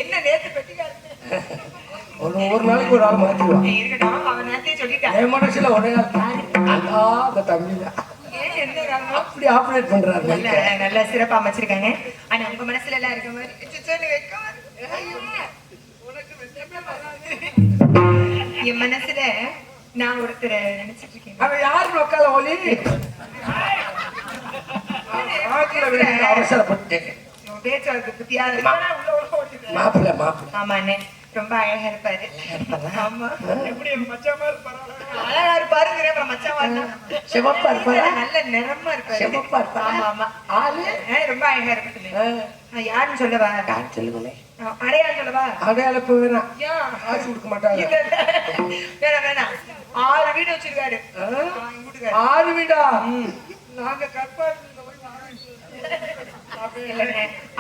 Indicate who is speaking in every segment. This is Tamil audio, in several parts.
Speaker 1: என்ன நேத்து பெட்டிக்காரு
Speaker 2: ஒரு நாளைக்கு ஒரு ஆள் மாத்திடுவான்.
Speaker 1: இருக்கட்டும், அவன் நேரத்தையே சொல்லிட்டான்.
Speaker 2: என் மனசுல ஒரே அந்த தம்பியில அப்படி ஆப்ரேட் பண்றாரு.
Speaker 1: நல்லா சிறப்பா அமைச்சிருக்காங்க. ஆனா உங்க மனசுல எல்லாம் இருக்க மாதிரி என் மனசுல நான் ஒருத்தரை நினைச்சிட்டு இருக்கேன்.
Speaker 2: அவன் யாரு நோக்கால ஒளி அவசரப்பட்டு
Speaker 1: பேச்சுவார்த்தை புத்தியா
Speaker 2: மாப்பிள்ள மாப்பிள்ள.
Speaker 1: ஆமாண்ணே, ரொம்ப அழகா இருப்பாரு. ஆமா, எப்படி மச்சமா இருப்பாரு, அழகா இருப்பாருங்கிற மச்சமா
Speaker 2: சிவப்பா இருப்பாரு,
Speaker 1: நல்ல நிறமா இருப்பாரு,
Speaker 2: சிவப்பா இருப்பாரு.
Speaker 1: ஆமா ஆமா, ஆளு ரொம்ப அழகா இருப்பாரு. யாருன்னு சொல்லவா?
Speaker 2: சொல்லுங்களேன்.
Speaker 1: அடையாளம் சொல்லவா?
Speaker 2: அடையாளப்பு வேணாம், காசு கொடுக்க மாட்டாங்க.
Speaker 1: வேணாம் வேணாம், 6 வீடு வச்சிருக்காரு.
Speaker 2: 6 வீடா?
Speaker 1: நாங்க கற்பா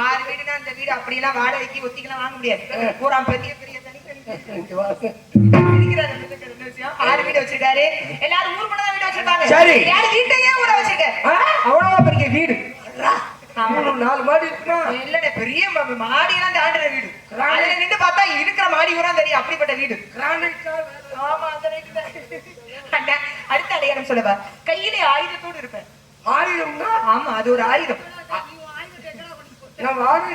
Speaker 1: 6 வீடுனா அந்த வீடு அப்படியெல்லாம் வாடகைக்கு ஒத்திக்கலாம் வாங்க முடியாது. பூரா பெரிய பெரிய தனித்தனி 6 வீடு வச்சிருக்காரு. எல்லாரும் ஊர் கூட வீடு வச்சிருக்காங்க.
Speaker 2: சரி,
Speaker 1: யாரு வீட்டையே ஊர வச்சிருக்க? அவ்வளவு பெரிய வீடு,
Speaker 2: 4 மாடி இருக்குமா?
Speaker 1: இல்ல, பெரிய மாடி எல்லாம் தாண்டுற வீடு. அதுல நின்று பார்த்தா இருக்கிற மாடி ஊரா தெரியும், அப்படிப்பட்ட வீடு. ஆமா, அந்த அடுத்த அடையாளம் சொல்லவா? கையிலே ஆயுதத்தோடு இருப்பேன்.
Speaker 2: ஆயுதம்னா?
Speaker 1: ஆமா, அது ஒரு ஆயுதம்.
Speaker 2: நான் வாடகை